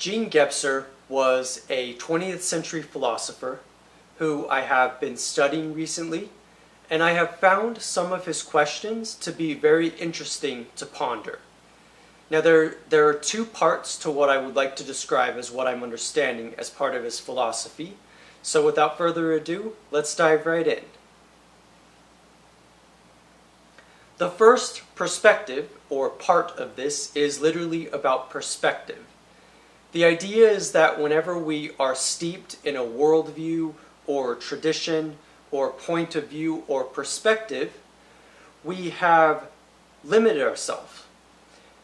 Jean Gebser was a 20th century philosopher who I have been studying recently, and I have found some of his questions to be very interesting to ponder. Now there are two parts to what I would like to describe as what I'm understanding as part of his philosophy. So without further ado, let's dive right in. The first perspective, or part of this, is literally about perspective. The idea is that whenever we are steeped in a worldview or tradition or point of view or perspective, we have limited ourselves.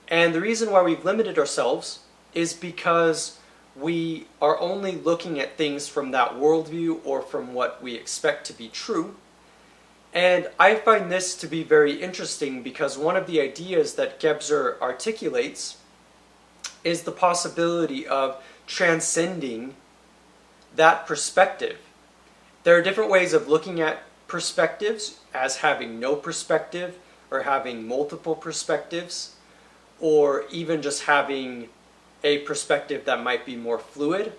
And the reason why we've limited ourselves is because we are only looking at things from that worldview or from what we expect to be true. And I find this to be very interesting because one of the ideas that Gebser articulates is the possibility of transcending that perspective. There are different ways of looking at perspectives, as having no perspective, or having multiple perspectives, or even just having a perspective that might be more fluid.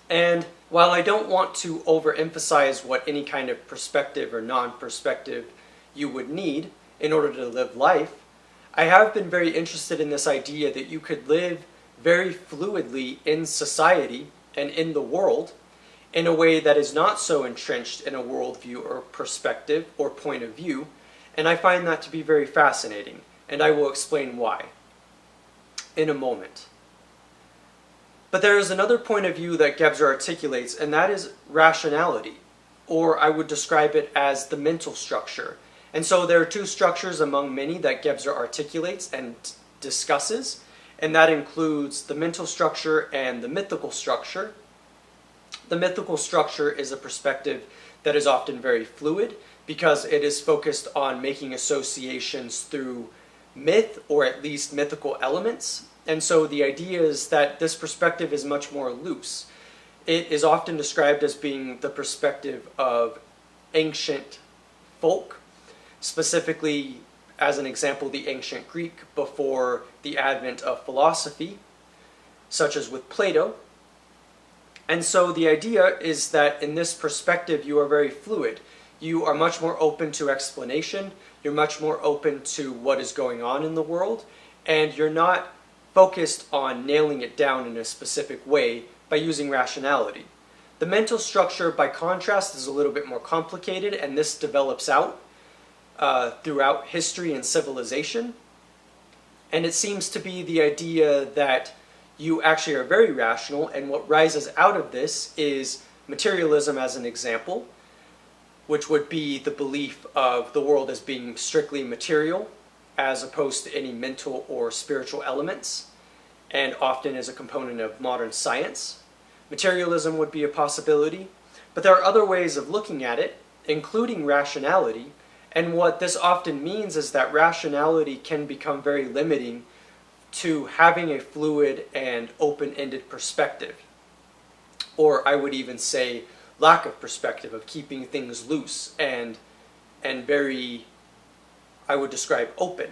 And while I don't want to overemphasize what any kind of perspective or non-perspective you would need in order to live life, I have been very interested in this idea that you could live very fluidly in society and in the world in a way that is not so entrenched in a worldview or perspective or point of view, and I find that to be very fascinating, and I will explain why in a moment. But there is another point of view that Gebser articulates, and that is rationality, or I would describe it as the mental structure. And so there are two structures among many that Gebser articulates and discusses, and that includes the mental structure and the mythical structure. The mythical structure is a perspective that is often very fluid because it is focused on making associations through myth, or at least mythical elements. And so the idea is that this perspective is much more loose. It is often described as being the perspective of ancient folk, specifically, as an example, the ancient Greek before the advent of philosophy, such as with Plato. And so the idea is that in this perspective you are very fluid. You are much more open to explanation, you're much more open to what is going on in the world, and you're not focused on nailing it down in a specific way by using rationality. The mental structure, by contrast, is a little bit more complicated, and this develops out throughout history and civilization. And it seems to be the idea that you actually are very rational, and what rises out of this is materialism as an example, which would be the belief of the world as being strictly material, as opposed to any mental or spiritual elements, and often is a component of modern science. Materialism would be a possibility, but there are other ways of looking at it, including rationality, and what this often means is that rationality can become very limiting to having a fluid and open-ended perspective. Or I would even say lack of perspective, of keeping things loose and very, I would describe, open.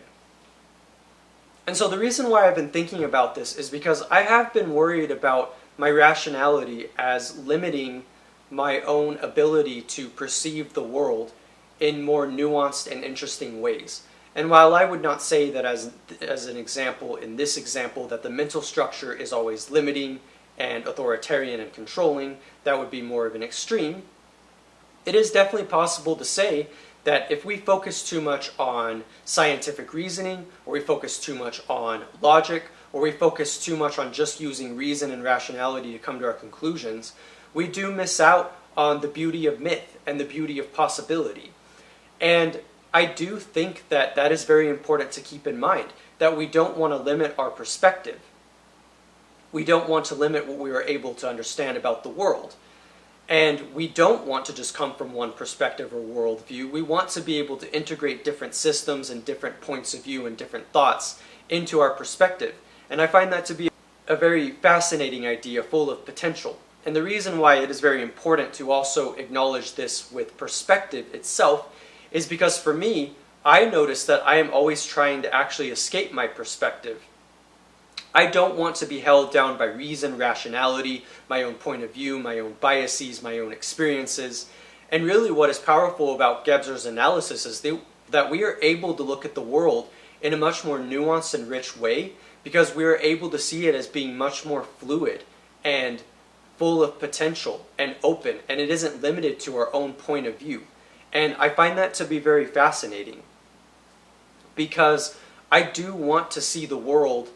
And so the reason why I've been thinking about this is because I have been worried about my rationality as limiting my own ability to perceive the world in more nuanced and interesting ways. And while I would not say that as an example, in this example, that the mental structure is always limiting and authoritarian and controlling, that would be more of an extreme, it is definitely possible to say that if we focus too much on scientific reasoning, or we focus too much on logic, or we focus too much on just using reason and rationality to come to our conclusions, we do miss out on the beauty of myth and the beauty of possibility. And I do think that that is very important to keep in mind, that we don't want to limit our perspective. We don't want to limit what we are able to understand about the world. And we don't want to just come from one perspective or worldview. We want to be able to integrate different systems and different points of view and different thoughts into our perspective. And I find that to be a very fascinating idea, full of potential. And the reason why it is very important to also acknowledge this with perspective itself is because for me, I notice that I am always trying to actually escape my perspective. I don't want to be held down by reason, rationality, my own point of view, my own biases, my own experiences. And really what is powerful about Gebser's analysis is that we are able to look at the world in a much more nuanced and rich way, because we are able to see it as being much more fluid and full of potential and open, and it isn't limited to our own point of view. And I find that to be very fascinating, because I do want to see the world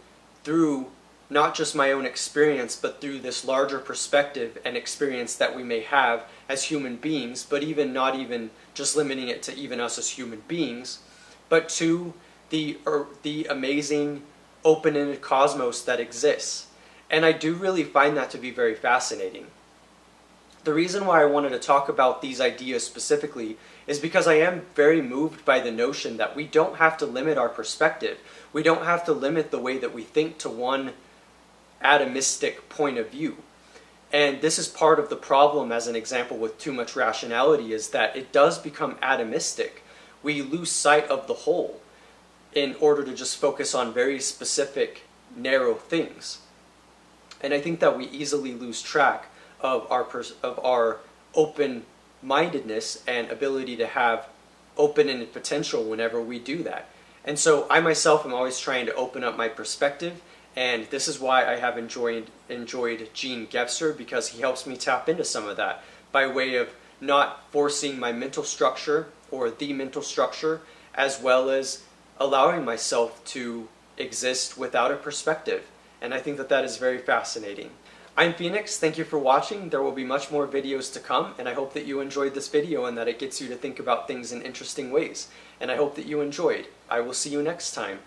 through not just my own experience, but through this larger perspective and experience that we may have as human beings, but not even just limiting it to even us as human beings, but to the amazing open-ended cosmos that exists. And I do really find that to be very fascinating. The reason why I wanted to talk about these ideas specifically is because I am very moved by the notion that we don't have to limit our perspective. We don't have to limit the way that we think to one atomistic point of view. And this is part of the problem, as an example, with too much rationality, is that it does become atomistic. We lose sight of the whole in order to just focus on very specific, narrow things. And I think that we easily lose track of our open-mindedness and ability to have open-ended potential whenever we do that. And so I myself am always trying to open up my perspective, and this is why I have enjoyed Jean Gebser, because he helps me tap into some of that by way of not forcing my mental structure or the mental structure, as well as allowing myself to exist without a perspective. And I think that that is very fascinating. I'm Phoenix, thank you for watching. There will be much more videos to come, and I hope that you enjoyed this video and that it gets you to think about things in interesting ways. And I hope that you enjoyed. I will see you next time.